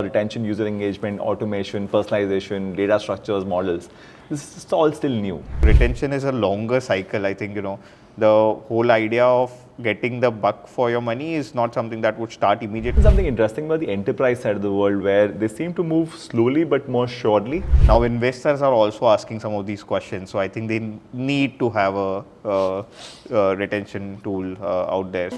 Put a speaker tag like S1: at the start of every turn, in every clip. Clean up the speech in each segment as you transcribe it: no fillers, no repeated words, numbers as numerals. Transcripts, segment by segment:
S1: retention, user engagement, automation, personalization, data structures, models. This is all still new.
S2: Retention is a longer cycle. I think, the whole idea of getting the buck for your money is not something that would start immediately.
S1: Something interesting about the enterprise side of the world where they seem to move slowly but more surely.
S2: Now investors are also asking some of these questions. So I think they need to have a retention tool out there.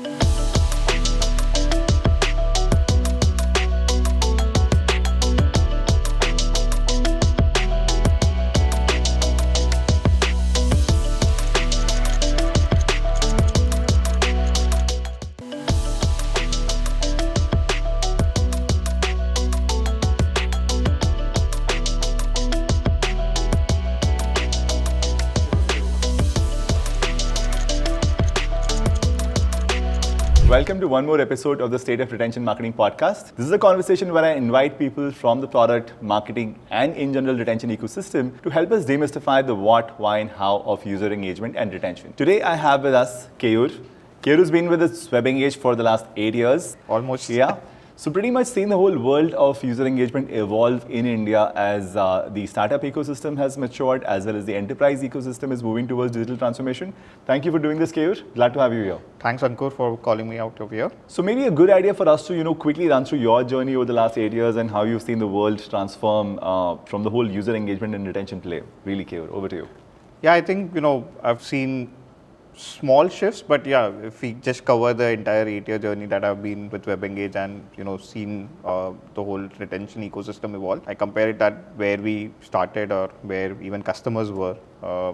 S1: Welcome to one more episode of the State of Retention Marketing podcast. This is a conversation where I invite people from the product, marketing, and in general retention ecosystem to help us demystify the what, why, and how of user engagement and retention. Today I have with us Keyur. Keyur has been with us WebEngage for the last 8 years.
S2: Almost.
S1: Yeah. So pretty much seen the whole world of user engagement evolve in India as the startup ecosystem has matured as well as the enterprise ecosystem is moving towards digital transformation. Thank you for doing this, Keyur. Glad to have you here.
S2: Thanks, Ankur, for calling me out over here.
S1: So maybe a good idea for us to quickly run through your journey over the last 8 years and how you've seen the world transform from the whole user engagement and retention play. Really, Keyur, over to you.
S2: Yeah, I think, I've seen small shifts, but yeah, if we just cover the entire 8-year journey that I've been with WebEngage and, seen the whole retention ecosystem evolve, I compare it at where we started or where even customers were.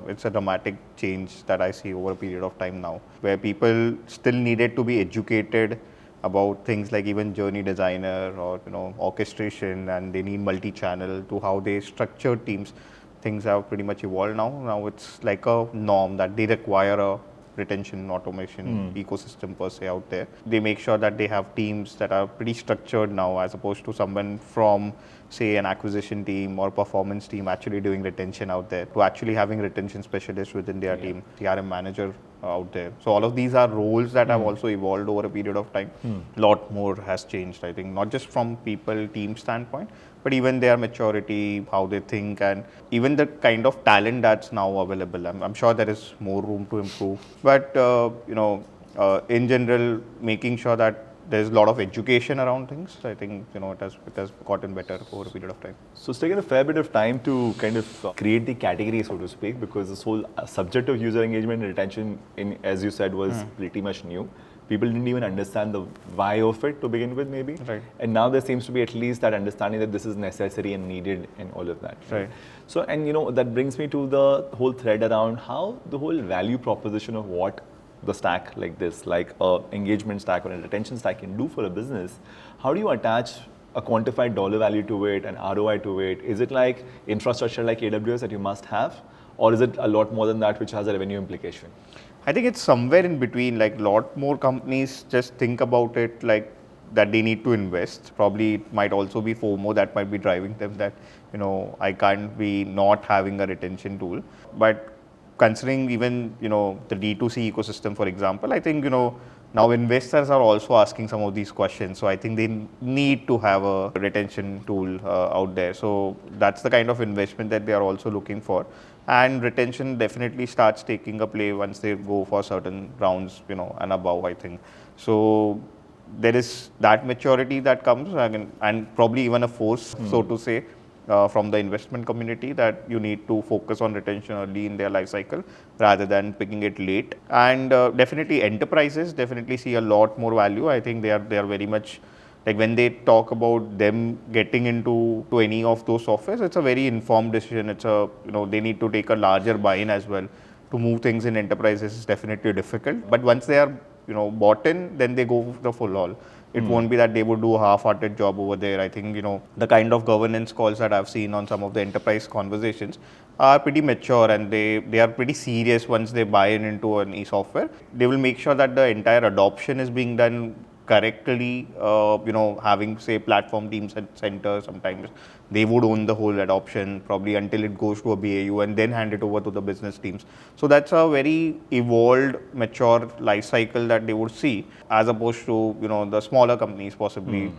S2: It's a dramatic change that I see over a period of time now, where people still needed to be educated about things like even journey designer or, orchestration, and they need multi-channel to how they structure teams. Things have pretty much evolved now. Now it's like a norm that they require a retention automation ecosystem per se out there. They make sure that they have teams that are pretty structured now, as opposed to someone from, say, an acquisition team or performance team actually doing retention out there, to actually having retention specialists within their team, CRM manager out there. So all of these are roles that have also evolved over a period of time. A lot more has changed, I think, not just from people, team standpoint, but even their maturity, how they think, and even the kind of talent that's now available. I'm sure there is more room to improve. But, in general, making sure that there's a lot of education around things. I think, it has gotten better over a period of time.
S1: So it's taken a fair bit of time to kind of create the category, so to speak, because this whole subject of user engagement and retention, as you said, was pretty much new. People didn't even understand the why of it to begin with, maybe.
S2: Right.
S1: And now there seems to be at least that understanding that this is necessary and needed and all of that.
S2: Right.
S1: So, and that brings me to the whole thread around how the whole value proposition of what the stack like this, like a engagement stack or a retention stack can do for a business. How do you attach a quantified dollar value to it and ROI to it? Is it like infrastructure like AWS that you must have? Or is it a lot more than that which has a revenue implication?
S2: I think it's somewhere in between. Like, a lot more companies just think about it like that they need to invest. Probably it might also be FOMO that might be driving them, that, I can't be not having a retention tool. But considering even, the D2C ecosystem, for example, I think, now investors are also asking some of these questions. So I think they need to have a retention tool out there. So that's the kind of investment that they are also looking for. And retention definitely starts taking a play once they go for certain rounds, and above, I think. So there is that maturity that comes, and probably even a force, so to say, from the investment community, that you need to focus on retention early in their life cycle rather than picking it late. And definitely enterprises definitely see a lot more value. I think they are very much, like, when they talk about them getting into any of those softwares, it's a very informed decision. It's they need to take a larger buy-in as well. To move things in enterprises is definitely difficult. But once they are, bought in, then they go the full all. It won't be that they would do a half-hearted job over there. I think, the kind of governance calls that I've seen on some of the enterprise conversations are pretty mature, and they are pretty serious once they buy into an e-software. They will make sure that the entire adoption is being done correctly, having say platform teams at center, sometimes they would own the whole adoption probably until it goes to a BAU and then hand it over to the business teams. So that's a very evolved, mature life cycle that they would see, as opposed to the smaller companies possibly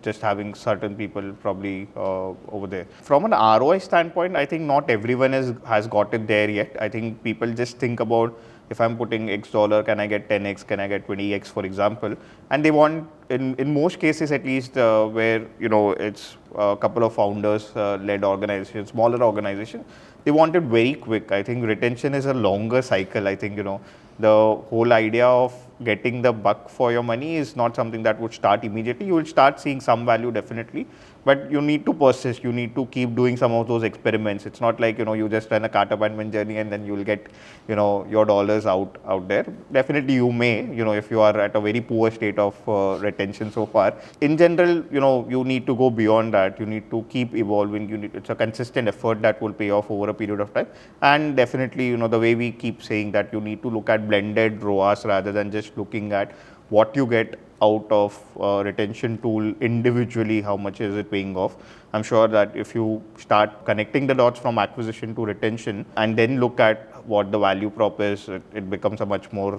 S2: just having certain people probably over there. From an ROI standpoint, I think not everyone has got it there yet. I think people just think about, if I'm putting X dollar, can I get 10x, can I get 20x, for example? And they want, in most cases at least, where it's a couple of founders led organizations, smaller organizations, they want it very quick. I think retention is a longer cycle. I think the whole idea of getting the buck for your money is not something that would start immediately. You will start seeing some value definitely, but you need to persist. You need to keep doing some of those experiments. It's not like you just run a cart abandonment journey and then you will get your dollars out there. Definitely you may, if you are at a very poor state of retention so far. In general, you need to go beyond that. You need to keep evolving. It's a consistent effort that will pay off over a period of time. And definitely, the way we keep saying that you need to look at blended ROAS rather than just looking at what you get out of retention tool individually, how much is it paying off. I'm sure that if you start connecting the dots from acquisition to retention and then look at what the value prop is, it becomes a much more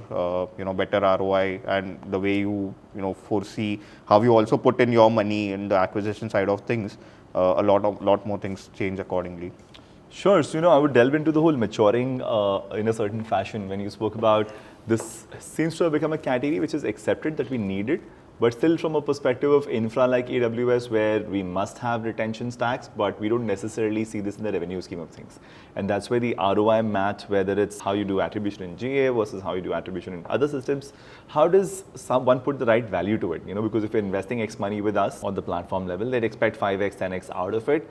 S2: better ROI, and the way you foresee how you also put in your money in the acquisition side of things, a lot more things change accordingly.
S1: Sure. So, I would delve into the whole maturing in a certain fashion. When you spoke about this, seems to have become a category which is accepted that we need it, but still from a perspective of infra like AWS, where we must have retention stacks, but we don't necessarily see this in the revenue scheme of things. And that's where the ROI math, whether it's how you do attribution in GA versus how you do attribution in other systems, how does someone put the right value to it? Because if you're investing X money with us on the platform level, they'd expect 5X, 10X out of it.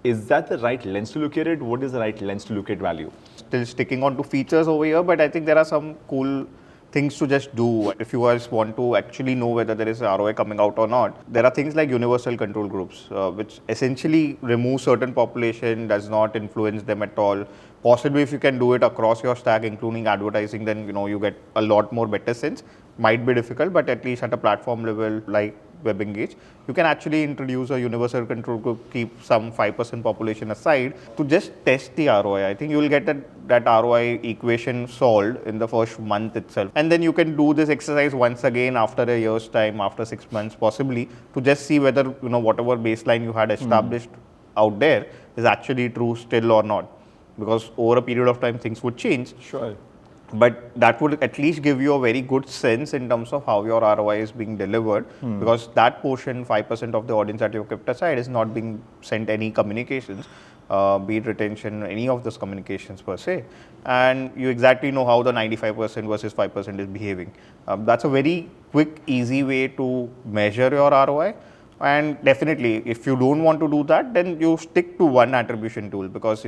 S1: Is that the right lens to look at it? What is the right lens to look at value?
S2: Still sticking on to features over here, but I think there are some cool things to just do. If you guys want to actually know whether there is ROI coming out or not, there are things like universal control groups, which essentially remove certain population, does not influence them at all. Possibly if you can do it across your stack, including advertising, then you get a lot more better sense. Might be difficult, but at least at a platform level like WebEngage, you can actually introduce a universal control group, keep some 5% population aside to just test the ROI. I think you will get that ROI equation solved in the first month itself. And then you can do this exercise once again after a year's time, after 6 months possibly, to just see whether whatever baseline you had established out there is actually true still or not. Because over a period of time, things would change.
S1: Sure.
S2: But that would at least give you a very good sense in terms of how your ROI is being delivered, because that portion, 5% of the audience that you've kept aside, is not being sent any communications, be it retention, any of those communications per se. And you exactly know how the 95% versus 5% is behaving. That's a very quick, easy way to measure your ROI. And definitely, if you don't want to do that, then you stick to one attribution tool, because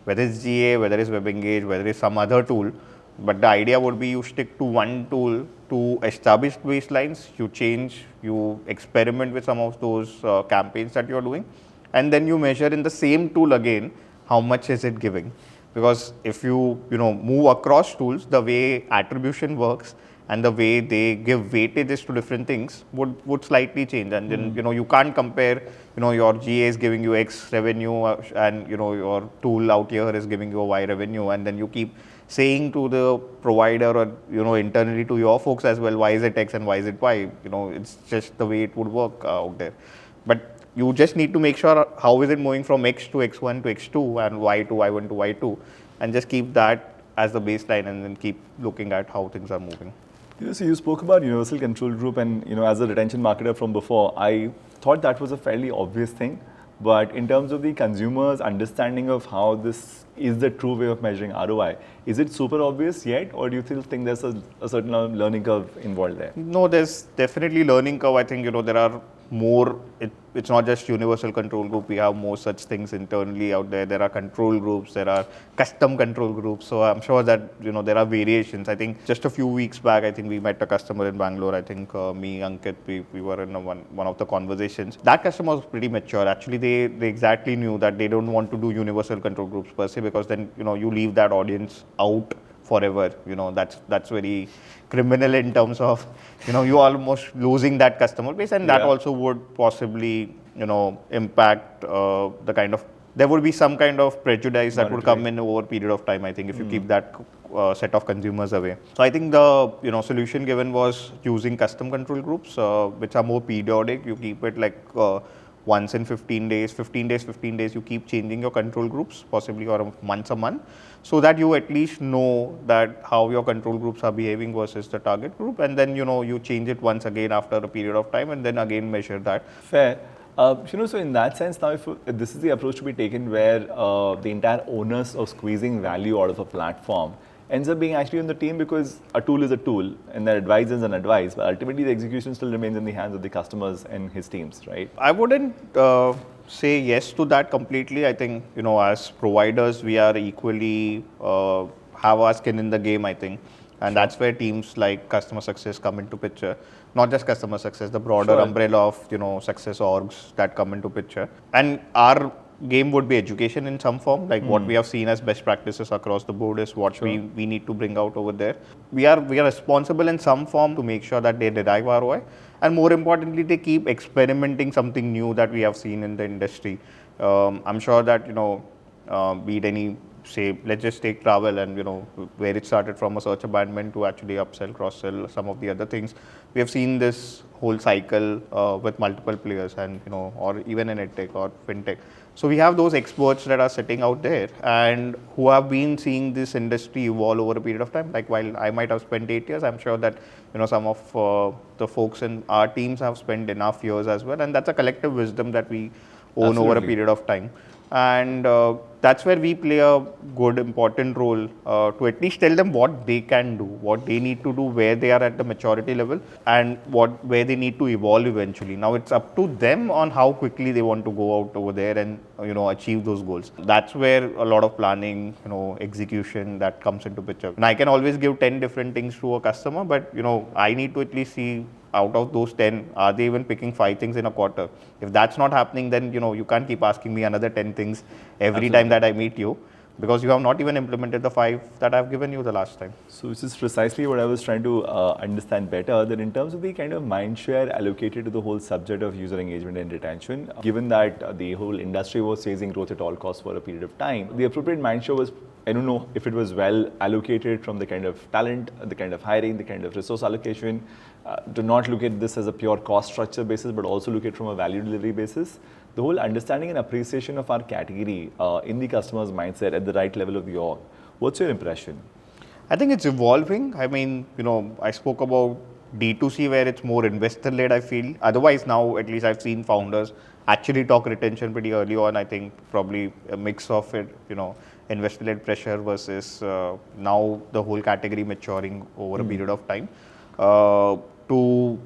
S2: whether it's GA, whether it's WebEngage, whether it's some other tool, but the idea would be you stick to one tool to establish baselines, you change, you experiment with some of those campaigns that you're doing, and then you measure in the same tool again, how much is it giving. Because if you move across tools, the way attribution works and the way they give weightages to different things would slightly change. And then, you can't compare, your GA is giving you X revenue and, your tool out here is giving you a Y revenue. And then you keep saying to the provider or, internally to your folks as well, why is it X and why is it Y? It's just the way it would work out there. But you just need to make sure how is it moving from X to X1 to X2 and Y to Y1 to Y2, and just keep that as the baseline and then keep looking at how things are moving.
S1: So you spoke about universal control group, and as a retention marketer from before, I thought that was a fairly obvious thing. But in terms of the consumer's understanding of how this is the true way of measuring ROI, is it super obvious yet, or do you still think there's a certain learning curve involved there?
S2: No, there's definitely learning curve. I think there are more. It's not just universal control group. We have more such things internally out there. There are control groups. There are custom control groups. So I'm sure that there are variations. I think just a few weeks back, I think we met a customer in Bangalore. I think me, Ankit, we were in one of the conversations. That customer was pretty mature. Actually, they exactly knew that they don't want to do universal control groups per se, because then you leave that audience out forever. That's very criminal in terms of, you almost losing that customer base, and that also would possibly, impact the kind of, there would be some kind of prejudice that would come in over a period of time, I think, if you keep that set of consumers away. So I think the solution given was using custom control groups, which are more periodic. You keep it like once in 15 days, 15 days, you keep changing your control groups, possibly, or once a month, so that you at least know that how your control groups are behaving versus the target group, and then you change it once again after a period of time, and then again measure that.
S1: Fair. So in that sense, now if this is the approach to be taken where the entire onus of squeezing value out of a platform ends up being actually on the team, because a tool is a tool and their advice is an advice, but ultimately the execution still remains in the hands of the customers and his teams, right?
S2: I wouldn't say yes to that completely. I think, as providers, we are equally have our skin in the game, I think. And that's where teams like customer success come into picture. Not just customer success, the broader umbrella of, success orgs that come into picture. And our game would be education in some form, like what we have seen as best practices across the board is what we need to bring out over there. We are responsible in some form to make sure that they derive ROI, and more importantly, they keep experimenting something new that we have seen in the industry. I'm sure that, be it any, say, let's just take travel and, where it started from a search abandonment to actually upsell, cross-sell, some of the other things. We have seen this whole cycle with multiple players and, or even in EdTech or FinTech. So we have those experts that are sitting out there and who have been seeing this industry evolve over a period of time. Like, while I might have spent 8 years, I'm sure that, some of the folks in our teams have spent enough years as well. And that's a collective wisdom that we own over a period of time. And that's where we play a good, important role to at least tell them what they can do, what they need to do, where they are at the maturity level, and where they need to evolve eventually. Now it's up to them on how quickly they want to go out over there and achieve those goals. That's where a lot of planning, execution that comes into picture. And I can always give 10 different things to a customer, but I need to at least see, out of those 10, are they even picking 5 things in a quarter? If that's not happening, then you can't keep asking me another 10 things every time that I meet you, because you have not even implemented the 5 that I've given you the last time.
S1: So this is precisely what I was trying to understand better, that in terms of the kind of mind share allocated to the whole subject of user engagement and retention, given that the whole industry was chasing growth at all costs for a period of time, the appropriate mind share was, I don't know if it was well allocated from the kind of talent, the kind of hiring, the kind of resource allocation, to not look at this as a pure cost structure basis, but also look at it from a value delivery basis. The whole understanding and appreciation of our category in the customer's mindset at the right level of the org. What's your impression?
S2: I think it's evolving. I mean, I spoke about D2C where it's more investor-led, I feel. Otherwise, now at least I've seen founders actually talk retention pretty early on. I think probably a mix of it, investor-led pressure versus now the whole category maturing over a period of time to,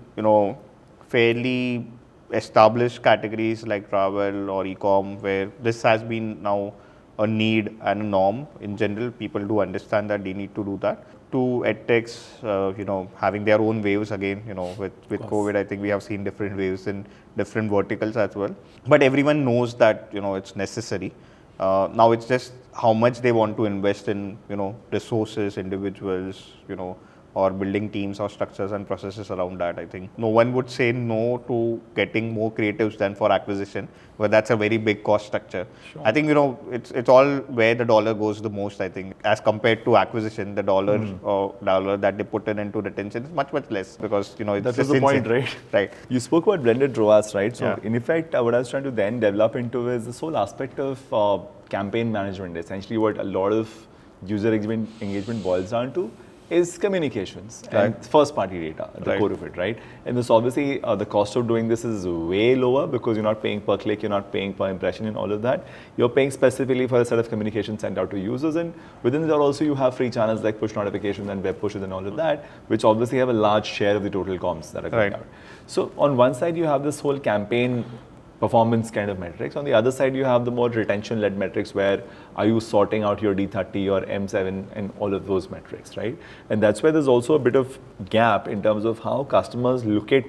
S2: fairly established categories like travel or e-com, where this has been now a need and a norm in general. People do understand that they need to do that. To edtechs, having their own waves again, with COVID, I think we have seen different waves in different verticals as well. But everyone knows that, it's necessary. Now it's just how much they want to invest in, resources, individuals, or building teams or structures and processes around that. I think no one would say no to getting more creatives than for acquisition, but that's a very big cost structure. Sure. I think, it's all where the dollar goes the most, I think, as compared to acquisition. The dollar that they put into retention is much, much less, because, it's
S1: that was the point, right?
S2: Right.
S1: You spoke about blended ROAS, right? So in effect, what I was trying to then develop into is this whole aspect of campaign management. Essentially what a lot of user engagement boils down to is communications and first party data, the core of it, right? And this obviously, the cost of doing this is way lower because you're not paying per click, you're not paying per impression and all of that. You're paying specifically for a set of communication sent out to users, and within that also you have free channels like push notifications and web pushes and all of that, which obviously have a large share of the total comms that are going out. So on one side you have this whole campaign performance kind of metrics. On the other side, you have the more retention-led metrics where are you sorting out your D30 or M7 and all of those metrics, right? And that's where there's also a bit of gap in terms of how customers look at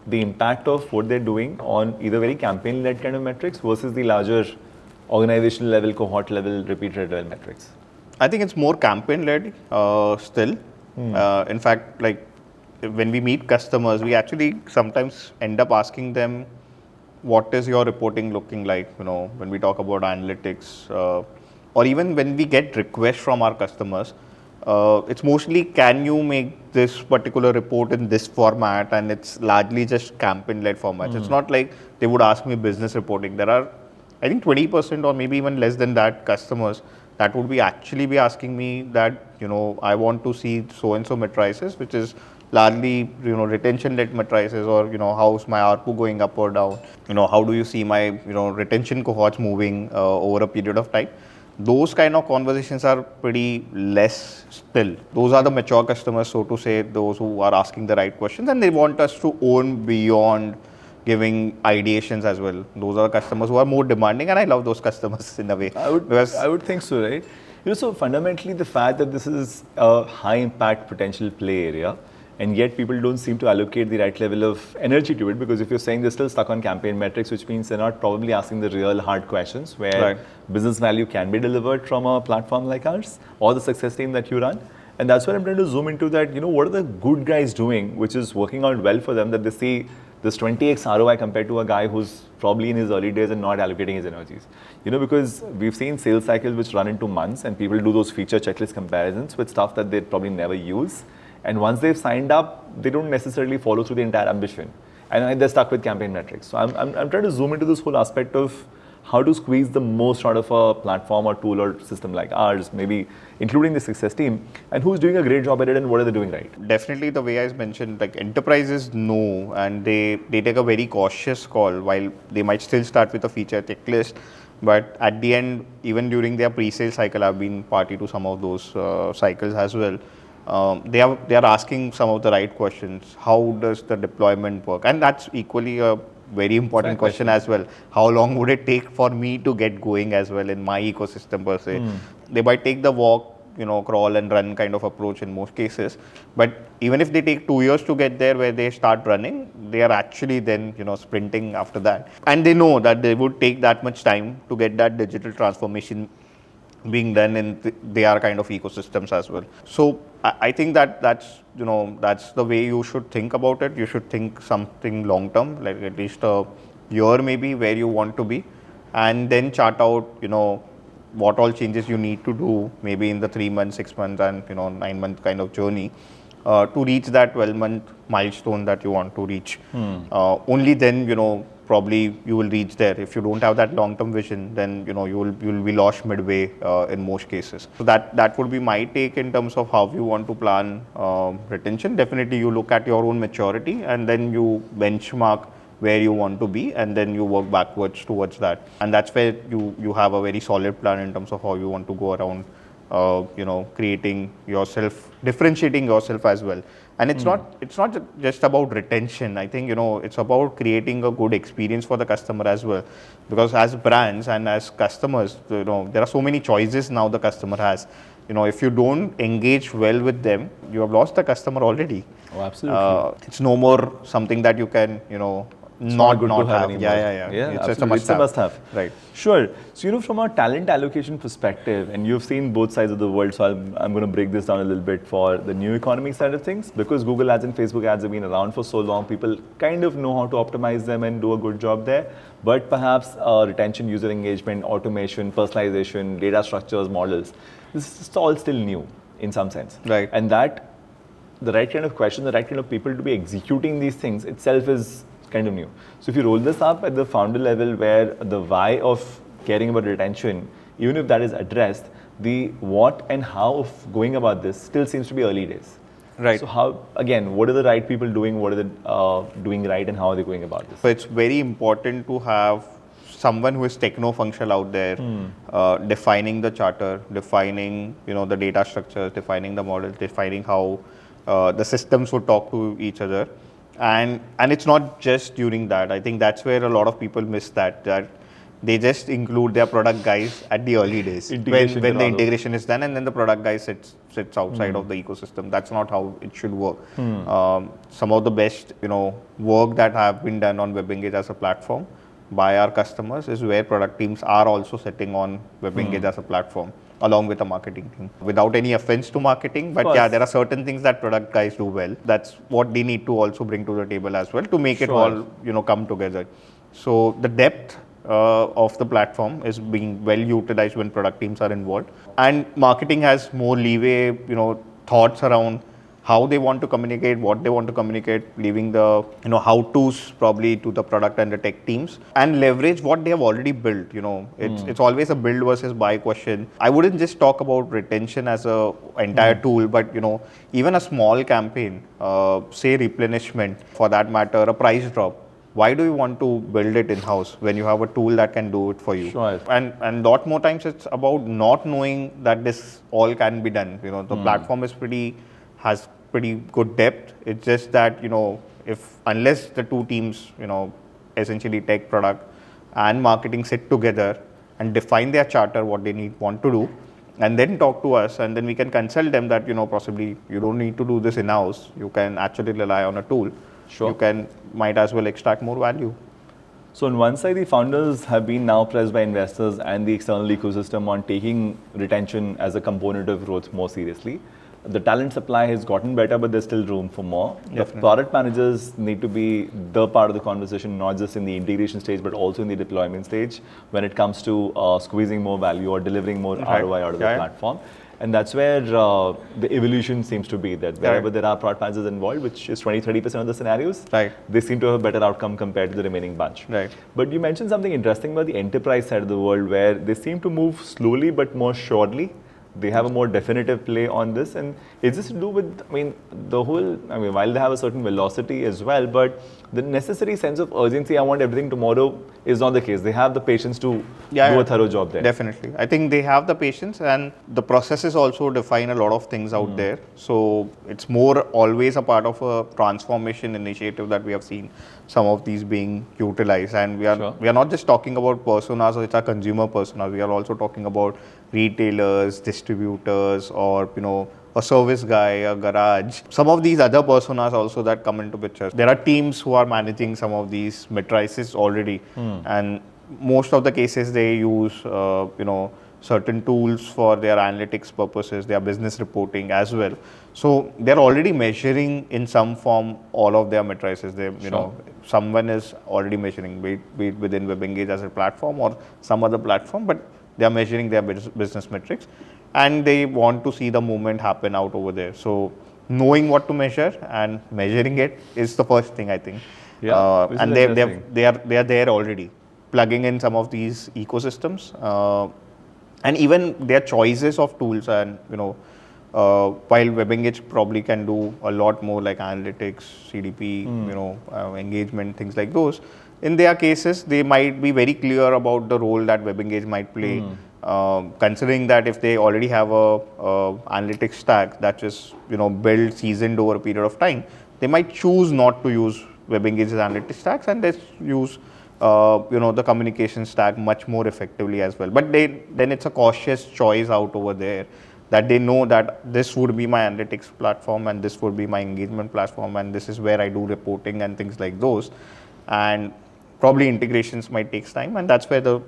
S1: the impact of what they're doing on either very campaign-led kind of metrics versus the larger organizational level, cohort level, repeat rate level metrics.
S2: I think it's more campaign-led still. In fact, like when we meet customers, we actually sometimes end up asking them, what is your reporting looking like? When we talk about analytics, or even when we get requests from our customers, it's mostly, can you make this particular report in this format? And it's largely just campaign-led formats. It's not like they would ask me business reporting. There are, I think, 20% or maybe even less than that customers that would be actually be asking me that, I want to see so-and-so matrices, which is largely, retention-led matrices, or, how's my ARPU going up or down? How do you see my, retention cohorts moving over a period of time? Those kind of conversations are pretty less still. Those are the mature customers, so to say, those who are asking the right questions, and they want us to own beyond giving ideations as well. Those are customers who are more demanding, and I love those customers in a way.
S1: I would think so, right? So fundamentally, the fact that this is a high impact potential play area, and yet people don't seem to allocate the right level of energy to it, because if you're saying they're still stuck on campaign metrics, which means they're not probably asking the real hard questions where business value can be delivered from a platform like ours or the success team that you run. And that's where I'm trying to zoom into that, what are the good guys doing, which is working out well for them, that they see this 20x ROI compared to a guy who's probably in his early days and not allocating his energies. Because we've seen sales cycles which run into months, and people do those feature checklist comparisons with stuff that they'd probably never use. And once they've signed up, they don't necessarily follow through the entire ambition. And they're stuck with campaign metrics. So I'm trying to zoom into this whole aspect of how to squeeze the most out of a platform or tool or system like ours, maybe including the success team, and who's doing a great job at it and what are they doing right?
S2: Definitely the way I mentioned, like enterprises know, and they take a very cautious call, while they might still start with a feature checklist. But at the end, even during their pre-sale cycle, I've been party to some of those cycles as well. They are asking some of the right questions. How does the deployment work? And that's equally a very important question as well. How long would it take for me to get going as well in my ecosystem per se? They might take the walk, crawl and run kind of approach in most cases. But even if they take 2 years to get there where they start running, they are actually then, sprinting after that. And they know that they would take that much time to get that digital transformation being done in their kind of ecosystems as well. So I think that's the way you should think about it. You should think something long term, like at least a year maybe, where you want to be, and then chart out what all changes you need to do maybe in the 3 months, 6 months, and 9 month kind of journey to reach that 12-month milestone that you want to reach. Only then probably you will reach there. If you don't have that long-term vision, then you will be lost midway in most cases. So that would be my take in terms of how you want to plan retention. Definitely, you look at your own maturity and then you benchmark where you want to be, and then you work backwards towards that. And that's where you have a very solid plan in terms of how you want to go around creating yourself, differentiating yourself as well. And it's not just about retention. I think it's about creating a good experience for the customer as well, because as brands and as customers, there are so many choices now the customer has. If you don't engage well with them, you have lost the customer already.
S1: Oh, absolutely.
S2: It's no more something that you can not have.
S1: Yeah.
S2: It's a
S1: must have.
S2: Right.
S1: Sure. So from a talent allocation perspective, and you've seen both sides of the world, so I'm going to break this down a little bit for the new economy side of things. Because Google ads and Facebook ads have been around for so long, people kind of know how to optimize them and do a good job there. But perhaps retention, user engagement, automation, personalization, data structures, models, this is all still new in some sense.
S2: Right.
S1: And that the right kind of question, the right kind of people to be executing these things itself is kind of new. So if you roll this up at the founder level, where the why of caring about retention, even if that is addressed, the what and how of going about this still seems to be early days.
S2: Right.
S1: So what are the right people doing? What are they doing right, and how are they going about this?
S2: So it's very important to have someone who is techno-functional out there, defining the charter, defining the data structures, defining the models, defining how the systems would talk to each other. And it's not just during that. I think that's where a lot of people miss that they just include their product guys at the early days when the integration is done, and then the product guy sits outside of the ecosystem. That's not how it should work. Some of the best work that have been done on WebEngage as a platform by our customers is where product teams are also sitting on WebEngage as a platform. along with a marketing team. Without any offense to marketing, but yeah, there are certain things that product guys do well. That's what they need to also bring to the table as well to make it all, come together. So the depth of the platform is being well utilized when product teams are involved, and marketing has more leeway, thoughts around how they want to communicate, what they want to communicate, leaving the how-tos probably to the product and the tech teams, and leverage what they have already built. It's always a build versus buy question. I wouldn't just talk about retention as a entire tool, but even a small campaign, say replenishment, for that matter, a price drop. Why do you want to build it in-house when you have a tool that can do it for you?
S1: Sure.
S2: And lot more times it's about not knowing that this all can be done. The platform is has pretty good depth. It's just that, unless the two teams, essentially tech, product and marketing sit together and define their charter, what they want to do, and then talk to us, and then we can consult them that, possibly you don't need to do this in-house. You can actually rely on a tool.
S1: Sure.
S2: You might as well extract more value.
S1: So on one side, the founders have been now pressed by investors and the external ecosystem on taking retention as a component of growth more seriously. The talent supply has gotten better, but there's still room for more.
S2: Definitely.
S1: The product managers need to be the part of the conversation, not just in the integration stage, but also in the deployment stage when it comes to squeezing more value or delivering more ROI out of the platform. And that's where the evolution seems to be, that wherever there are product managers involved, which is 20-30% of the scenarios, they seem to have a better outcome compared to the remaining bunch. But you mentioned something interesting about the enterprise side of the world, where they seem to move slowly but more surely. They have a more definitive play on this. And is this to do with, while they have a certain velocity as well, but the necessary sense of urgency, I want everything tomorrow, is not the case. They have the patience to do a thorough job there.
S2: Definitely. I think they have the patience, and the processes also define a lot of things out there. So it's more always a part of a transformation initiative that we have seen some of these being utilized. And we are not just talking about personas, which are consumer personas. We are also talking about retailers, distributors, or a service guy, a garage. Some of these other personas also that come into picture. There are teams who are managing some of these matrices already, and most of the cases they use certain tools for their analytics purposes, their business reporting as well. So they're already measuring in some form all of their matrices. They, someone is already measuring, be it within WebEngage as a platform or some other platform, but they are measuring their business metrics, and they want to see the movement happen out over there. So knowing what to measure and measuring it is the first thing, I think. And they are there already, plugging in some of these ecosystems, and even their choices of tools. And while WebEngage probably can do a lot more like analytics, CDP, engagement, things like those. In their cases, they might be very clear about the role that WebEngage might play, considering that if they already have a analytics stack that is built, seasoned over a period of time, they might choose not to use WebEngage's analytics stacks and just use the communication stack much more effectively as well. But then it's a cautious choice out over there, that they know that this would be my analytics platform and this would be my engagement platform, and this is where I do reporting and things like those. And probably integrations might take time, and that's where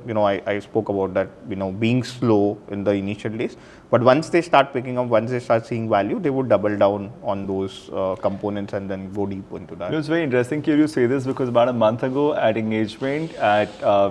S2: I spoke about that, being slow in the initial days. But once they start picking up, once they start seeing value, they would double down on those components and then go deep into that.
S1: It's very interesting, Keyur, you say this, because about a month ago at Engagement,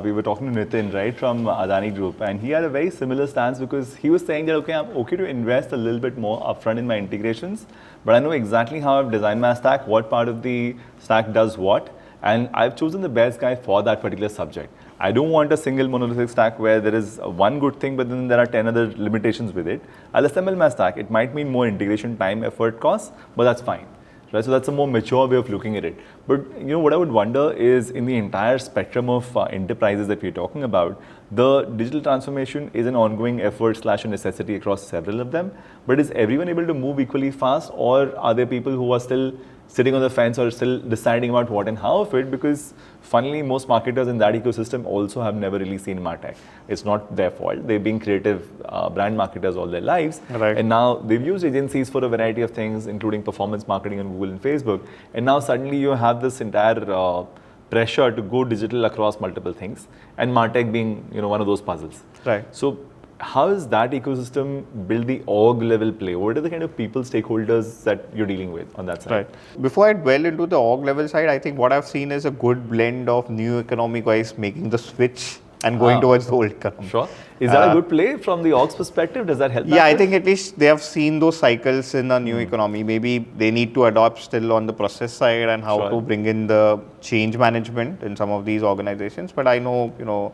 S1: we were talking to Nitin, right, from Adani Group, and he had a very similar stance, because he was saying that, okay, I'm okay to invest a little bit more upfront in my integrations, but I know exactly how I've designed my stack, what part of the stack does what, and I've chosen the best guy for that particular subject. I don't want a single monolithic stack where there is one good thing, but then there are 10 other limitations with it. I'll assemble my stack. It might mean more integration time, effort, costs, but that's fine. Right? So that's a more mature way of looking at it. But what I would wonder is, in the entire spectrum of enterprises that we're talking about, the digital transformation is an ongoing effort / a necessity across several of them. But is everyone able to move equally fast, or are there people who are still sitting on the fence or still deciding about what and how of it? Because funnily, most marketers in that ecosystem also have never really seen MarTech. It's not their fault. They've been creative brand marketers all their lives. And now they've used agencies for a variety of things, including performance marketing on Google and Facebook. And now suddenly you have this entire pressure to go digital across multiple things, and MarTech being one of those puzzles.
S2: Right.
S1: So How is that ecosystem build the org level play? What are the kind of people, stakeholders that you're dealing with on that side?
S2: Right. Before I dwell into the org level side, I think what I've seen is a good blend of new economy guys making the switch and going towards the old economy.
S1: Sure. Is that a good play from the org's perspective? Does that help?
S2: Yeah, I think at least they have seen those cycles in a new economy. Maybe they need to adopt still on the process side and how to bring in the change management in some of these organizations. But I know,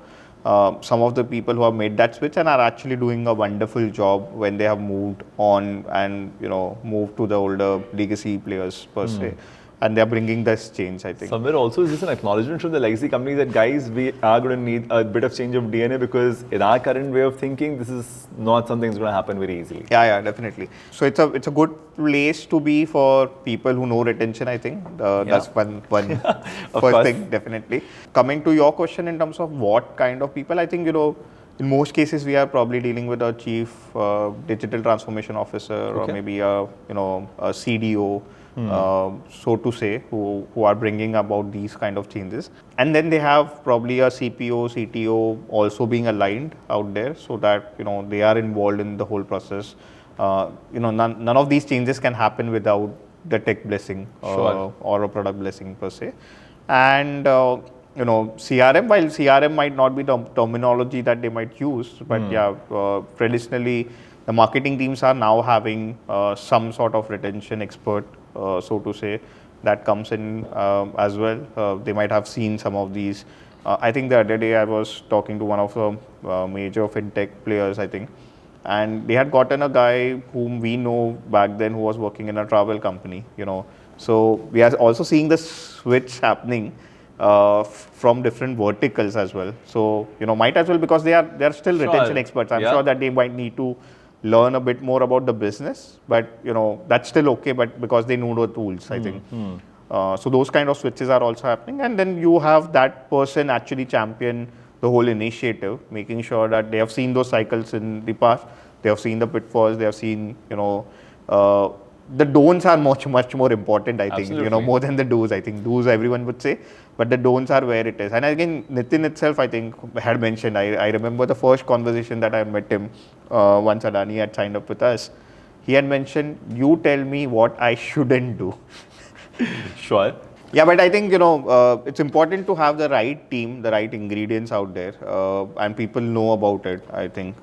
S2: some of the people who have made that switch and are actually doing a wonderful job when they have moved on and, moved to the older legacy players per se. And they're bringing this change, I think.
S1: Somewhere also is this an acknowledgement from the legacy companies that guys, we are going to need a bit of change of DNA because in our current way of thinking, this is not something that's going to happen very easily.
S2: Yeah, definitely. So it's a good place to be for people who know retention, I think. That's one first thing, definitely. Coming to your question in terms of what kind of people, I think, in most cases, we are probably dealing with a chief digital transformation officer or maybe a CDO. So to say, who are bringing about these kind of changes. And then they have probably a CPO, CTO also being aligned out there so that, they are involved in the whole process. None of these changes can happen without the tech blessing or a product blessing per se. And, CRM, while CRM might not be the terminology that they might use, but traditionally, the marketing teams are now having some sort of retention expert, so to say, that comes in as well. They might have seen some of these. I think the other day I was talking to one of the major fintech players, I think, and they had gotten a guy whom we know back then who was working in a travel company, So we are also seeing the switch happening from different verticals as well. So, might as well because they are still retention experts. I'm sure that they might need to learn a bit more about the business, but that's still okay. But because they know the tools, I think. So those kind of switches are also happening, and then you have that person actually champion the whole initiative, making sure that they have seen those cycles in the past, they have seen the pitfalls, they have seen the don'ts are much more important. I think more than the do's. I think do's everyone would say, but the don'ts are where it is. And again, Nitin itself, I think, had mentioned. I remember the first conversation that I met him once Adani had signed up with us. He had mentioned, "You tell me what I shouldn't do."
S1: Sure.
S2: Yeah, but I think, it's important to have the right team, the right ingredients out there, and people know about it, I think.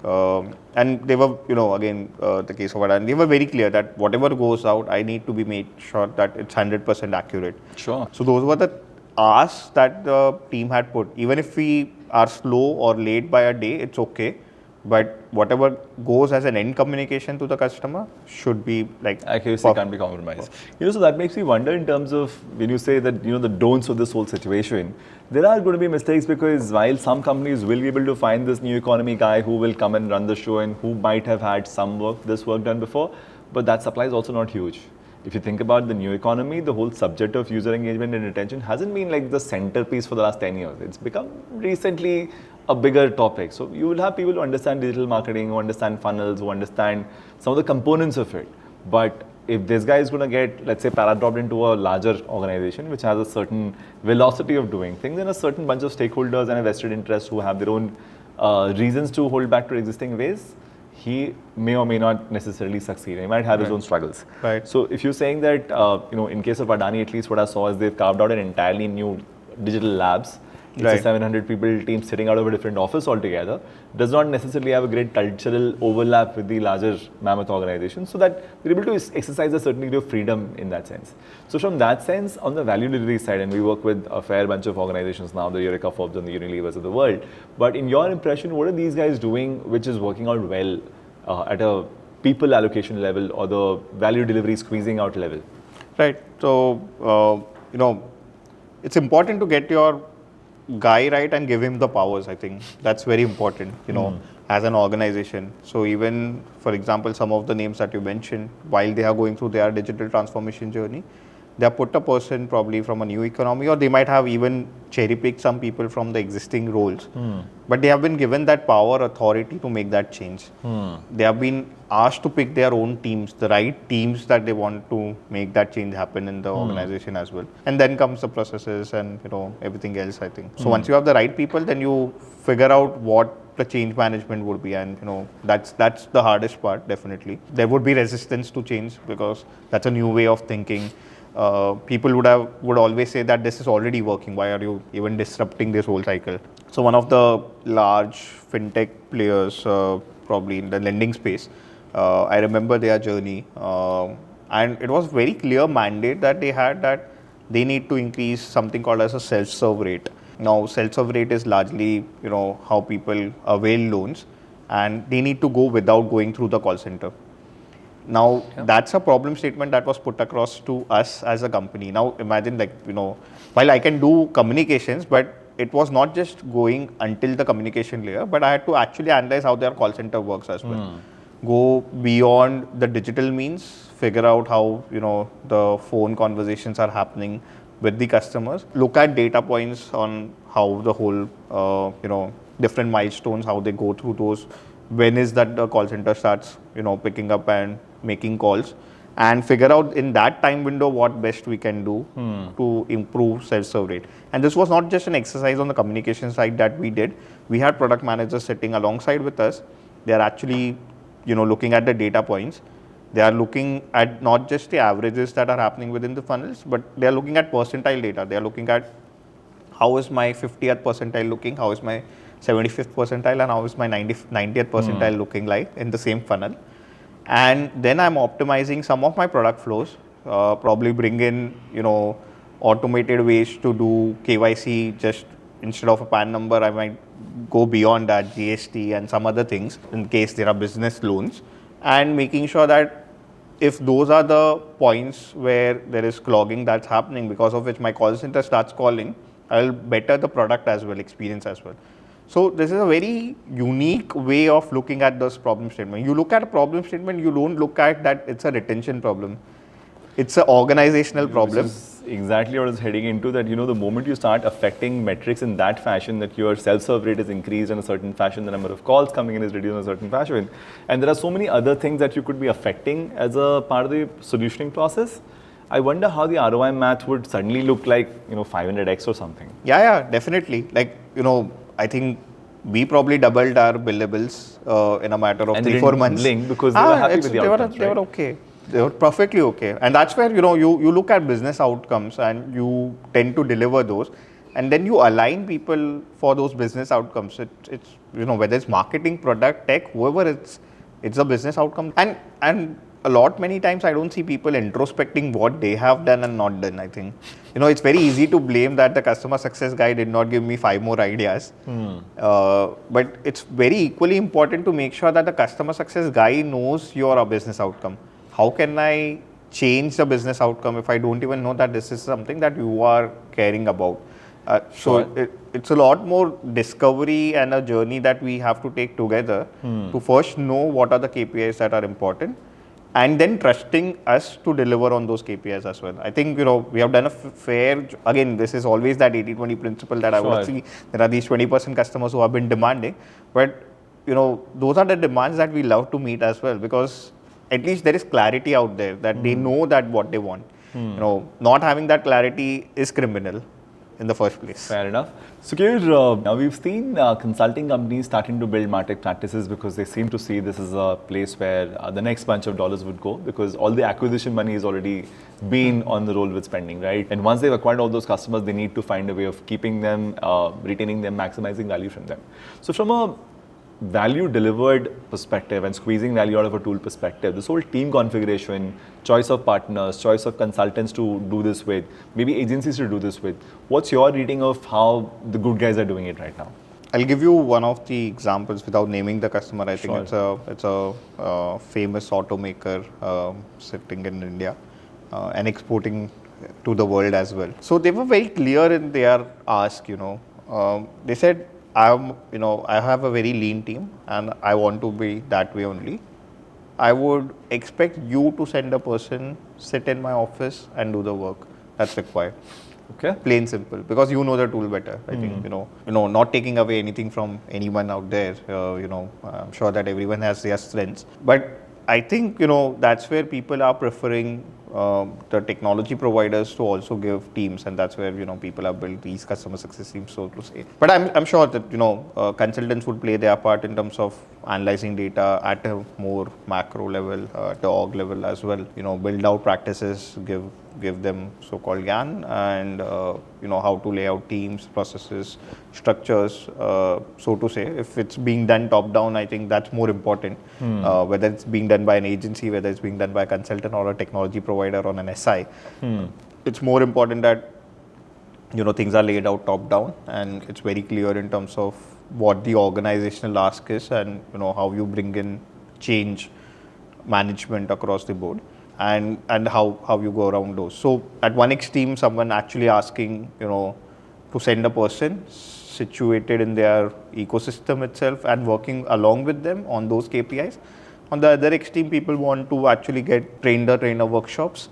S2: And they were, again, the case of Adani, they were very clear that whatever goes out, I need to be made sure that it's 100% accurate.
S1: Sure.
S2: So those were the asks that the team had put. Even if we are slow or late by a day, it's okay. But whatever goes as an end communication to the customer should be like
S1: accuracy can't be compromised. So that makes me wonder in terms of when you say that the don'ts of this whole situation, there are going to be mistakes because while some companies will be able to find this new economy guy who will come and run the show and who might have had some this work done before, but that supply is also not huge. If you think about the new economy, the whole subject of user engagement and retention hasn't been like the centerpiece for the last 10 years. It's become recently a bigger topic. So you will have people who understand digital marketing, who understand funnels, who understand some of the components of it. But if this guy is going to get, let's say, para-dropped into a larger organization, which has a certain velocity of doing things and a certain bunch of stakeholders and a vested interest who have their own reasons to hold back to existing ways, he may or may not necessarily succeed. He might have his own struggles.
S2: Right.
S1: So if you're saying that, in case of Adani, at least what I saw is they've carved out an entirely new digital labs. It's a 700 people team sitting out of a different office altogether. Does not necessarily have a great cultural overlap with the larger mammoth organization, so that we're able to exercise a certain degree of freedom in that sense. So from that sense, on the value delivery side, and we work with a fair bunch of organizations now, the Eureka Forbes and the Unilevers of the world. But in your impression, what are these guys doing which is working out well at a people allocation level or the value delivery squeezing out level?
S2: Right. So, it's important to get your guy right and give him the powers. I think that's very important, as an organization. So even, for example, some of the names that you mentioned, while they are going through their digital transformation journey, they have put a person probably from a new economy, or they might have even cherry-picked some people from the existing roles. But they have been given that power, authority to make that change. They have been asked to pick their own teams, the right teams that they want to make that change happen in the organization as well. And then comes the processes and everything else, I think. So once you have the right people, then you figure out what the change management would be, and that's the hardest part. Definitely, there would be resistance to change because that's a new way of thinking. People would always say that this is already working. Why are you even disrupting this whole cycle? So one of the large fintech players, probably in the lending space, I remember their journey, and it was very clear mandate that they had, that they need to increase something called as a self-serve rate. Now, self-serve rate is largely, how people avail loans, and they need to go without going through the call center. Now, that's a problem statement that was put across to us as a company. Now, imagine, while I can do communications, but it was not just going until the communication layer, but I had to actually analyze how their call center works as well. Go beyond the digital means, figure out how, the phone conversations are happening with the customers, look at data points on how the whole, different milestones, how they go through those, when is that the call center starts, picking up and making calls, and figure out in that time window what best we can do to improve self-serve rate. And this was not just an exercise on the communication side that we did. We had product managers sitting alongside with us. They are actually, looking at the data points. They are looking at not just the averages that are happening within the funnels, but they are looking at percentile data. They are looking at how is my 50th percentile looking, how is my 75th percentile, and how is my 90th percentile looking like in the same funnel. And then I'm optimizing some of my product flows, probably bring in, automated ways to do KYC. Just instead of a PAN number, I might go beyond that, GST and some other things in case there are business loans, and making sure that if those are the points where there is clogging that's happening, because of which my call center starts calling, I'll better the product as well, experience as well. So this is a very unique way of looking at this problem statement. You look at a problem statement, you don't look at that it's a retention problem. It's an organizational problem.
S1: This is exactly what I was heading into, that, the moment you start affecting metrics in that fashion, that your self-serve rate is increased in a certain fashion, the number of calls coming in is reduced in a certain fashion, and there are so many other things that you could be affecting as a part of the solutioning process. I wonder how the ROI math would suddenly look like, 500x or something.
S2: Yeah, definitely. I think we probably doubled our billables in a matter of 3-4 months.
S1: Because they were happy with the outcomes,
S2: they were okay. They were perfectly okay. And that's where, you look at business outcomes and you tend to deliver those. And then you align people for those business outcomes. It's whether it's marketing, product, tech, whoever it's a business outcome. And many times I don't see people introspecting what they have done and not done. I think, it's very easy to blame that the customer success guy did not give me 5 more ideas. But it's very equally important to make sure that the customer success guy knows your business outcome. How can I change the business outcome if I don't even know that this is something that you are caring about? It's a lot more discovery and a journey that we have to take together to first know what are the KPIs that are important, and then trusting us to deliver on those KPIs as well. I think, we have done a fair, again, this is always that 80-20 principle that I would see. There are these 20% customers who have been demanding, but, those are the demands that we love to meet as well, because at least there is clarity out there that they know that what they want. Not having that clarity is criminal in the first place.
S1: Fair enough. So, Keyur, now we've seen consulting companies starting to build MarTech practices because they seem to see this as a place where the next bunch of dollars would go, because all the acquisition money has already been on the roll with spending, right? And once they've acquired all those customers, they need to find a way of keeping them, retaining them, maximizing value from them. So, from a value delivered perspective and squeezing value out of a tool perspective, this whole team configuration, choice of partners, choice of consultants to do this with, maybe agencies to do this with, what's your reading of how the good guys are doing it right now?
S2: I'll give you one of the examples without naming the customer. I think it's a famous automaker sitting in India and exporting to the world as well. So they were very clear in their ask. They said, I have a very lean team and I want to be that way only. I would expect you to send a person, sit in my office and do the work that's required.
S1: Okay.
S2: Plain simple, because you know the tool better. I think, not taking away anything from anyone out there. I'm sure that everyone has their strengths. But I think, that's where people are preferring the technology providers to also give teams, and that's where people have built these customer success teams, so to say. But I'm sure that consultants would play their part in terms of analyzing data at a more macro level, at the org level as well. Build out practices, give them so-called GAN, and how to lay out teams, processes, structures, so to say. If it's being done top down, I think that's more important. Whether it's being done by an agency, whether it's being done by a consultant or a technology provider or an SI, it's more important that things are laid out top down and it's very clear in terms of what the organizational ask is, and how you bring in change management across the board, and how you go around those. So at one extreme, someone actually asking to send a person situated in their ecosystem itself and working along with them on those KPIs. On the other extreme, people want to actually get trainer workshops.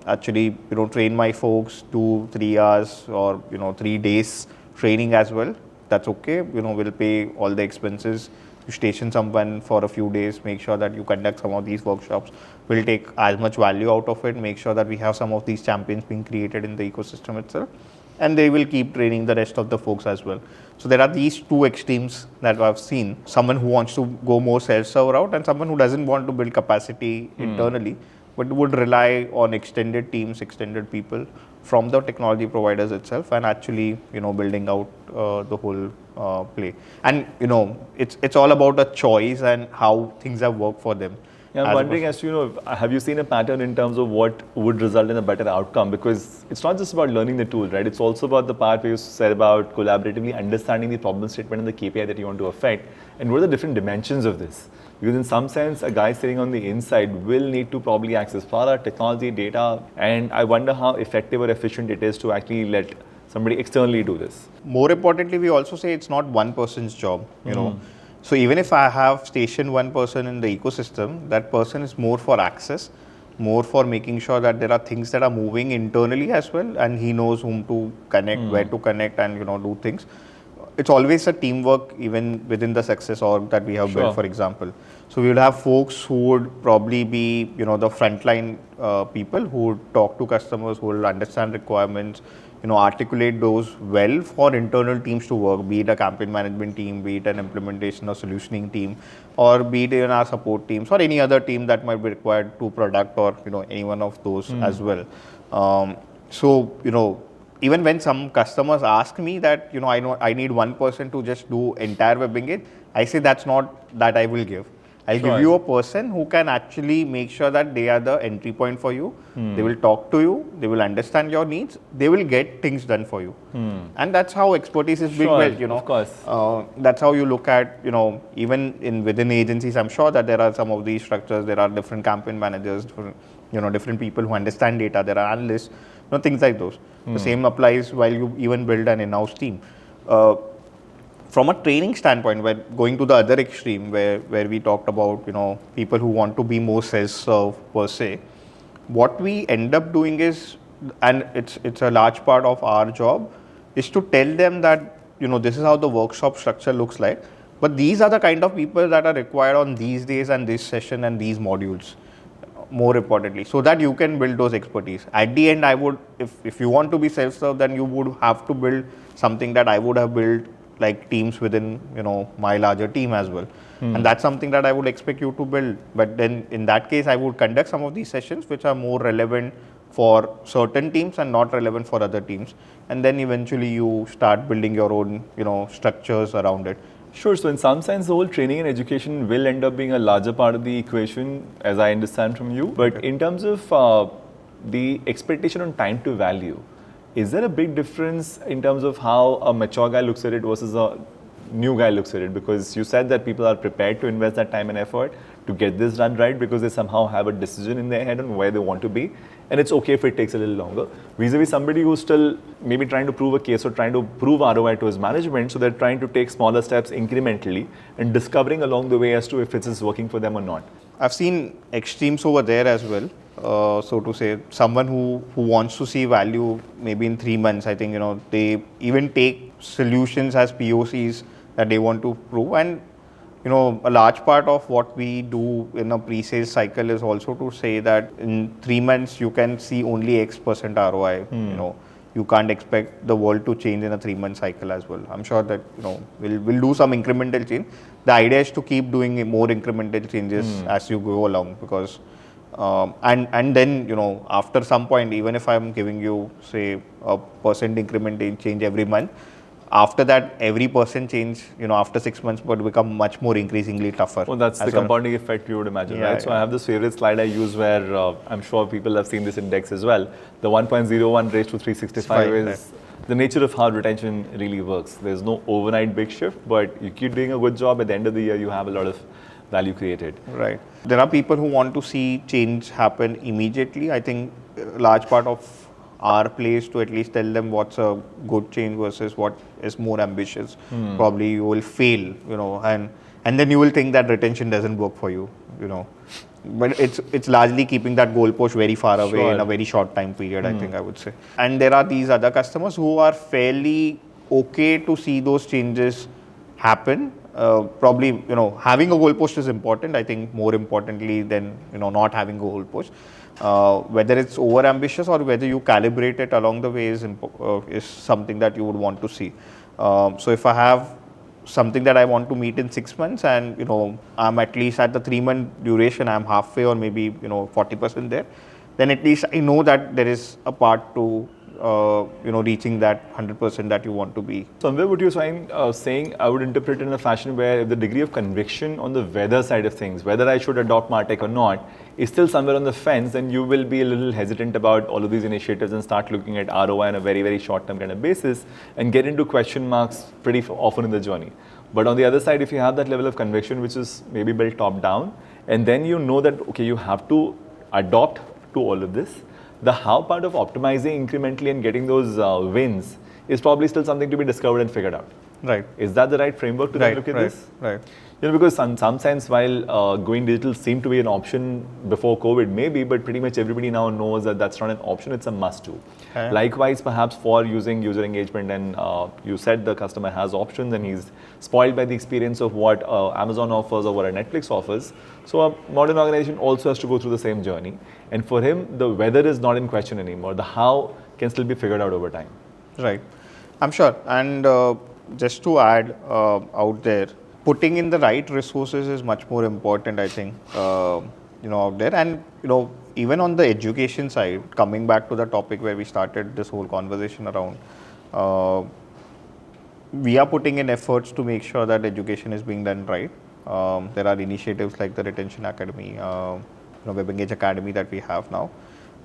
S2: Actually, train my folks 2-3 hours or 3 days training as well. That's okay. We'll pay all the expenses. You station someone for a few days, make sure that you conduct some of these workshops. We'll take as much value out of it, make sure that we have some of these champions being created in the ecosystem itself, and they will keep training the rest of the folks as well. So there are these two extremes that I've seen. Someone who wants to go more self-serve route, and someone who doesn't want to build capacity internally, but would rely on extended teams, extended people from the technology providers itself, and actually building out the whole play. And it's all about a choice and how things have worked for them.
S1: Yeah, I'm wondering as to, have you seen a pattern in terms of what would result in a better outcome? Because it's not just about learning the tool, right? It's also about the part where you said about collaboratively understanding the problem statement and the KPI that you want to affect, and what are the different dimensions of this? Because in some sense, a guy sitting on the inside will need to probably access product, technology, data, and I wonder how effective or efficient it is to actually let somebody externally do this.
S2: More importantly, we also say it's not one person's job, So even if I have stationed one person in the ecosystem, that person is more for access, more for making sure that there are things that are moving internally as well, and he knows whom to connect, where to connect, and do things. It's always a teamwork even within the success org that we have built, for example. So we will have folks who would probably be the frontline people who would talk to customers, who will understand requirements, articulate those well for internal teams to work, be it a campaign management team, be it an implementation or solutioning team, or be it in our support teams or any other team that might be required to product or any one of those as well. So even when some customers ask me that I need one person to just do entire WebEngage, I say that's not that I will give. I'll give you a person who can actually make sure that they are the entry point for you. They will talk to you. They will understand your needs. They will get things done for you. And that's how expertise is being built,
S1: Of course.
S2: That's how you look at, even within agencies, I'm sure that there are some of these structures. There are different campaign managers, different people who understand data. There are analysts, things like those. The same applies while you even build an in-house team. From a training standpoint, we're going to the other extreme where we talked about, people who want to be more self-serve per se. What we end up doing is, and it's a large part of our job, is to tell them that, this is how the workshop structure looks like, but these are the kind of people that are required on these days and this session and these modules, more importantly, so that you can build those expertise. At the end, I would, if you want to be self-serve, then you would have to build something that I would have built, like teams within my larger team as well, and that's something that I would expect you to build. But then in that case, I would conduct some of these sessions which are more relevant for certain teams and not relevant for other teams, and then eventually you start building your own structures around it.
S1: Sure. So in some sense, the whole training and education will end up being a larger part of the equation, as I understand from you. But in terms of the expectation on time to value, is there a big difference in terms of how a mature guy looks at it versus a new guy looks at it? Because you said that people are prepared to invest that time and effort to get this done right because they somehow have a decision in their head on where they want to be. And it's okay if it takes a little longer. Vis-a-vis somebody who's still maybe trying to prove a case or trying to prove ROI to his management, so they're trying to take smaller steps incrementally and discovering along the way as to if it is working for them or not.
S2: I've seen extremes over there as well. So to say, someone who wants to see value maybe in 3 months, I think, they even take solutions as POCs that they want to prove. And a large part of what we do in a pre-sales cycle is also to say that in 3 months you can see only X% ROI. You can't expect the world to change in a 3-month cycle as well. I'm sure that we'll do some incremental change. The idea is to keep doing more incremental changes as you go along, because and then after some point, even if I'm giving you say a % increment in change every month, after that every % change after 6 months would become much more increasingly tougher.
S1: Well, that's the compounding effect we would imagine, right? So I have this favorite slide I use where I'm sure people have seen this index as well. The 1.01 raised to 365 is the nature of how retention really works. There's no overnight big shift, but you keep doing a good job. At the end of the year, you have a lot of value created.
S2: Right. There are people who want to see change happen immediately. I think a large part of our place to at least tell them what's a good change versus what is more ambitious. Probably you will fail, and then you will think that retention doesn't work for you, But it's largely keeping that goalpost very far away in a very short time period, I think I would say. And there are these other customers who are fairly okay to see those changes happen. Probably, having a goalpost is important. I think more importantly than, not having a goalpost. Whether it's over ambitious or whether you calibrate it along the way is something that you would want to see. So if I have something that I want to meet in 6 months and I'm at least at the 3-month duration, I'm halfway or maybe 40% there, then at least I know that there is a part to reaching that 100% that you want to be.
S1: Somewhere what you're saying, I would interpret it in a fashion where if the degree of conviction on the whether side of things, whether I should adopt MarTech or not, is still somewhere on the fence, then you will be a little hesitant about all of these initiatives and start looking at ROI on a very, very short-term kind of basis and get into question marks pretty often in the journey. But on the other side, if you have that level of conviction, which is maybe built top-down, and then you know that, okay, you have to adopt to all of this, the how part of optimizing incrementally and getting those wins is probably still something to be discovered and figured out.
S2: Right.
S1: Is that the right framework to look at this?
S2: Right.
S1: Because in some sense, while going digital seemed to be an option before COVID, maybe, but pretty much everybody now knows that that's not an option, it's a must-do. Likewise, perhaps for using user engagement, and you said the customer has options and he's spoiled by the experience of what Amazon offers or what a Netflix offers. So a modern organization also has to go through the same journey. And for him, the whether is not in question anymore. The how can still be figured out over time.
S2: Right. I'm sure. And just to add out there, putting in the right resources is much more important, I think, out there. And, even on the education side, coming back to the topic where we started this whole conversation around, we are putting in efforts to make sure that education is being done right. There are initiatives like the Retention Academy, WebEngage Academy that we have now,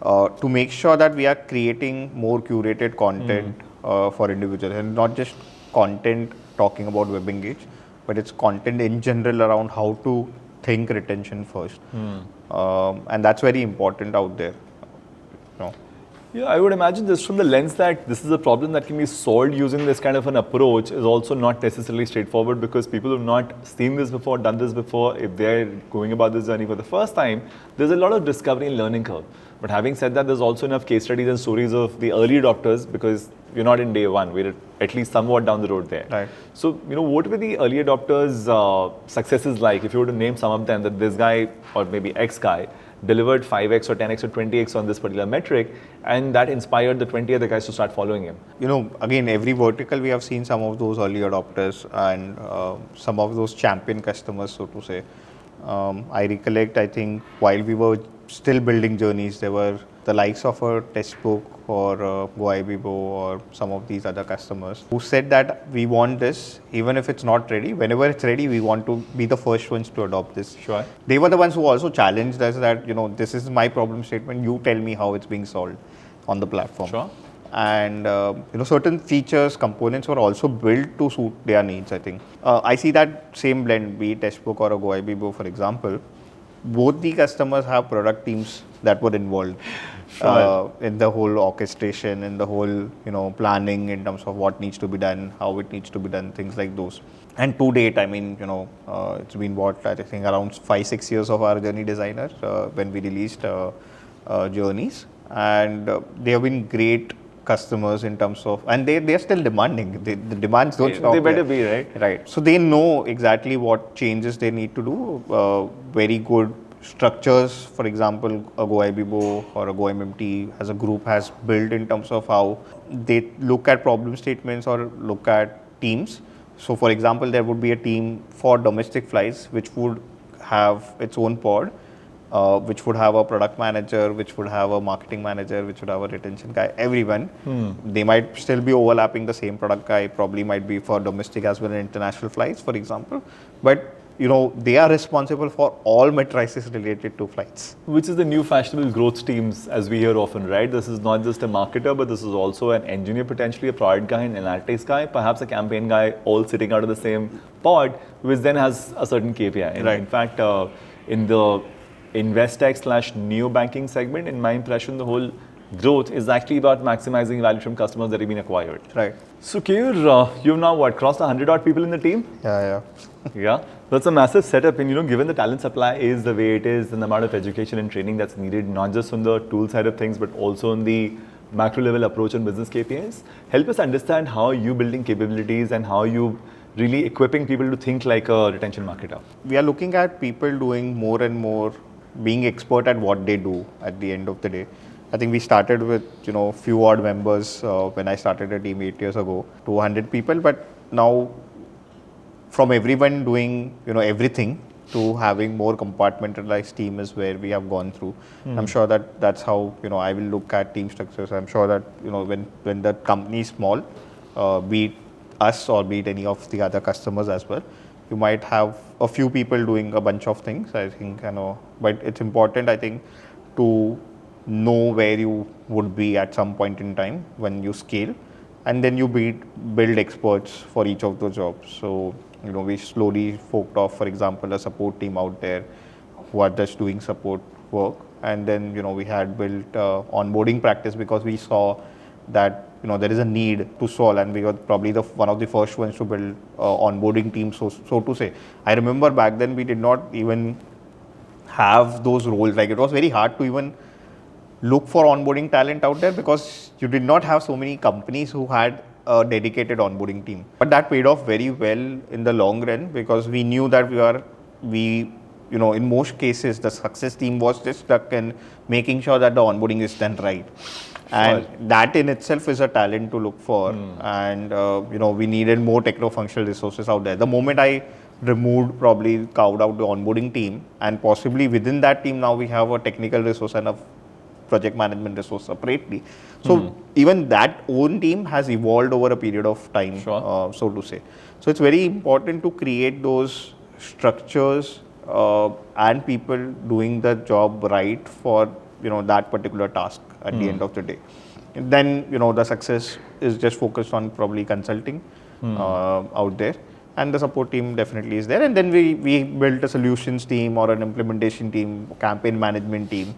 S2: to make sure that we are creating more curated content for individuals, and not just content talking about WebEngage, but it's content in general around how to think retention first. And that's very important out there.
S1: Yeah, I would imagine this from the lens that this is a problem that can be solved using this kind of an approach is also not necessarily straightforward, because people who have not seen this before, done this before, if they're going about this journey for the first time, there's a lot of discovery and learning curve. But having said that, there's also enough case studies and stories of the early adopters, because we're not in day one, we're at least somewhat down the road there.
S2: Right.
S1: So, what were the early adopters' successes like? If you were to name some of them, that this guy or maybe X guy delivered 5x or 10x or 20x on this particular metric, and that inspired the 20 other guys to start following him.
S2: Again, every vertical we have seen some of those early adopters and some of those champion customers, so to say. I recollect, I think, while we were still building journeys, there were the likes of a Textbook or GoIbibo or some of these other customers who said that we want this, even if it's not ready. Whenever it's ready, we want to be the first ones to adopt this.
S1: Sure.
S2: They were the ones who also challenged us that, this is my problem statement, you tell me how it's being solved on the platform.
S1: Sure.
S2: And certain features, components were also built to suit their needs, I think. I see that same blend, be it Textbook or a GoIbibo, for example. Both the customers have product teams that were involved in the whole orchestration, in the whole planning in terms of what needs to be done, how it needs to be done, things like those. And to date, I mean, it's been I think around 5-6 years of our journey designer when we released journeys, and they have been great customers in terms of, and they're still demanding. The demands don't stop.
S1: They better
S2: there.
S1: be, right?
S2: Right. So they know exactly what changes they need to do. Very good structures, for example, a GoIBIBO or a GoMMT as a group has built in terms of how they look at problem statements or look at teams. So for example, there would be a team for domestic flights which would have its own pod, which would have a product manager, which would have a marketing manager, which would have a retention guy, everyone. They might still be overlapping the same product guy, probably might be for domestic as well as international flights, for example. But they are responsible for all matrices related to flights.
S1: Which is the new fashionable growth teams, as we hear often, right? This is not just a marketer, but this is also an engineer, potentially a product guy, an analytics guy, perhaps a campaign guy, all sitting out of the same pod, which then has a certain KPI.
S2: Right.
S1: In fact, in the InvestTech/neo banking segment, in my impression, the whole growth is actually about maximizing value from customers that have been acquired.
S2: Right.
S1: So, Keyur, you've now crossed 100 odd people in the team?
S2: Yeah.
S1: Yeah, that's a massive setup, and given the talent supply is the way it is, and the amount of education and training that's needed, not just on the tool side of things, but also on the macro level approach on business KPIs, help us understand how you building capabilities and how you really equipping people to think like a retention marketer.
S2: We are looking at people doing more and more, being expert at what they do at the end of the day. I think we started with few odd members when I started a team 8 years ago, 200 people, but now from everyone doing everything to having more compartmentalized team is where we have gone through. I'm sure that that's how I will look at team structures. I'm sure that when the company is small, be it us or be it any of the other customers as well, you might have a few people doing a bunch of things. I think but it's important, I think, to know where you would be at some point in time when you scale, and then you build experts for each of those jobs. So we slowly forked off, for example, a support team out there who are just doing support work, and then we had built onboarding practice because we saw that there is a need to solve, and we were probably one of the first ones to build onboarding teams, so to say. I remember back then we did not even have those roles. Like, it was very hard to even look for onboarding talent out there because you did not have so many companies who had a dedicated onboarding team. But that paid off very well in the long run because we knew that in most cases, the success team was just stuck in making sure that the onboarding is done right.
S1: Sure.
S2: And that in itself is a talent to look for. And, we needed more techno-functional resources out there. The moment I carved out the onboarding team, and possibly within that team now we have a technical resource and a project management resource separately. So even that own team has evolved over a period of time,
S1: Sure.
S2: so to say. So it's very important to create those structures and people doing the job right for that particular task at the end of the day. And then the success is just focused on probably consulting out there. And the support team definitely is there. And then we built a solutions team or an implementation team, campaign management team,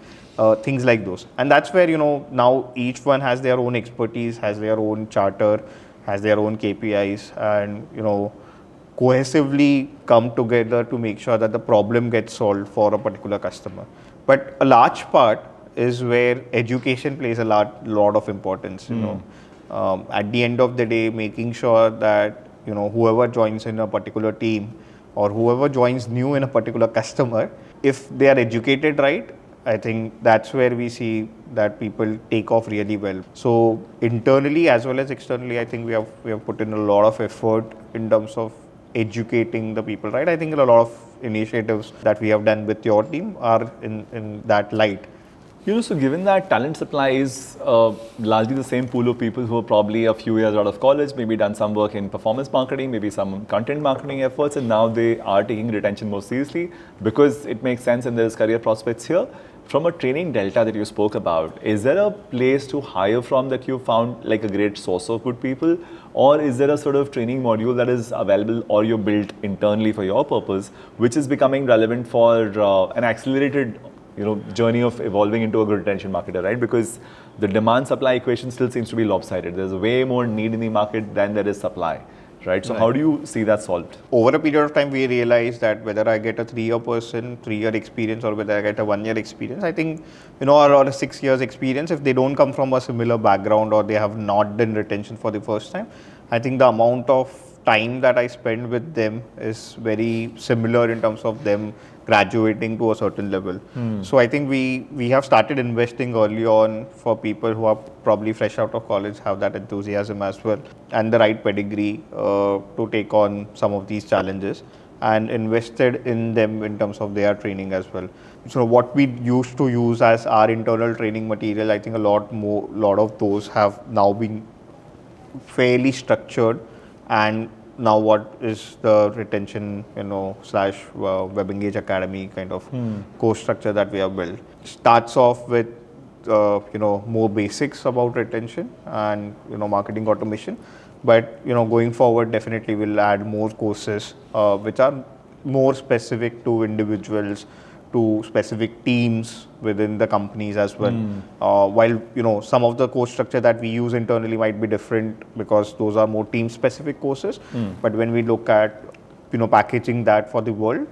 S2: things like those. And that's where, now each one has their own expertise, has their own charter, has their own KPIs, and, cohesively come together to make sure that the problem gets solved for a particular customer. But a large part is where education plays a lot of importance, at the end of the day, making sure that whoever joins in a particular team or whoever joins new in a particular customer, if they are educated right, I think that's where we see that people take off really well. So internally as well as externally, I think we have put in a lot of effort in terms of educating the people, right? I think a lot of initiatives that we have done with your team are in that light.
S1: So given that talent supply is largely the same pool of people who are probably a few years out of college, maybe done some work in performance marketing, maybe some content marketing efforts, and now they are taking retention more seriously because it makes sense and there's career prospects here. From a training delta that you spoke about, is there a place to hire from that you found like a great source of good people? Or is there a sort of training module that is available or you built internally for your purpose, which is becoming relevant for an accelerated journey of evolving into a good retention marketer, right? Because the demand supply equation still seems to be lopsided. There's way more need in the market than there is supply. right? So how do you see that solved?
S2: Over a period of time, we realized that whether I get a 3-year person, 3-year experience, or whether I get a 1-year experience, I think, or a 6 years experience, if they don't come from a similar background or they have not done retention for the first time, I think the amount of time that I spend with them is very similar in terms of them graduating to a certain level. So I think we have started investing early on for people who are probably fresh out of college, have that enthusiasm as well, and the right pedigree to take on some of these challenges, and invested in them in terms of their training as well. So what we used to use as our internal training material, I think a lot of those have now been fairly structured, and now what is the retention, slash WebEngage Academy kind of course structure that we have built. Starts off with, more basics about retention and, marketing automation. But, going forward, definitely we'll add more courses, which are more specific to individuals, to specific teams within the companies as well. While some of the course structure that we use internally might be different because those are more team specific courses. But when we look at packaging that for the world,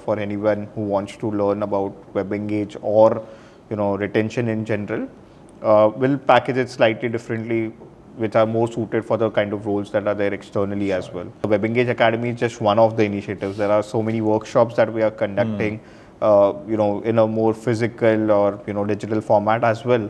S2: for anyone who wants to learn about WebEngage or retention in general, we'll package it slightly differently, which are more suited for the kind of roles that are there externally as well. The WebEngage Academy is just one of the initiatives. There are so many workshops that we are conducting, in a more physical or digital format as well,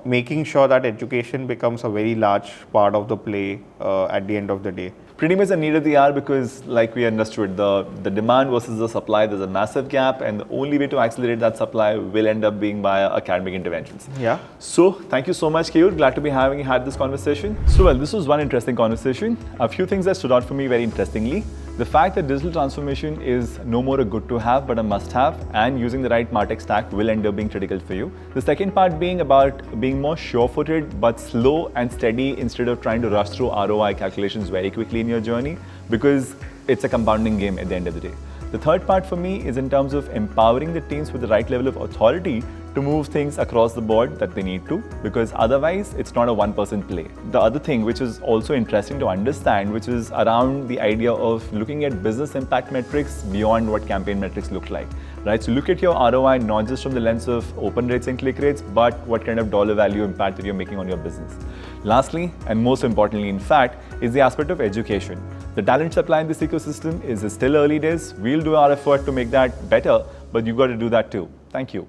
S2: making sure that education becomes a very large part of the play at the end of the day.
S1: Pretty much the need of the hour, because like we understood, the demand versus the supply, there's a massive gap, and the only way to accelerate that supply will end up being via academic interventions.
S2: Yeah.
S1: So thank you so much, Keyur. Glad to be having had this conversation. So well, this was one interesting conversation. A few things that stood out for me very interestingly. The fact that digital transformation is no more a good to have but a must have, and using the right MarTech stack will end up being critical for you. The second part being about being more sure-footed but slow and steady instead of trying to rush through ROI calculations very quickly in your journey, because it's a compounding game at the end of the day. The third part for me is in terms of empowering the teams with the right level of authority to move things across the board that they need to, because otherwise it's not a one-person play. The other thing which is also interesting to understand, which is around the idea of looking at business impact metrics beyond what campaign metrics look like, right? So look at your ROI not just from the lens of open rates and click rates, but what kind of dollar value impact that you're making on your business. Lastly, and most importantly in fact, is the aspect of education. The talent supply in this ecosystem is still early days. We'll do our effort to make that better, but you've got to do that too. Thank you.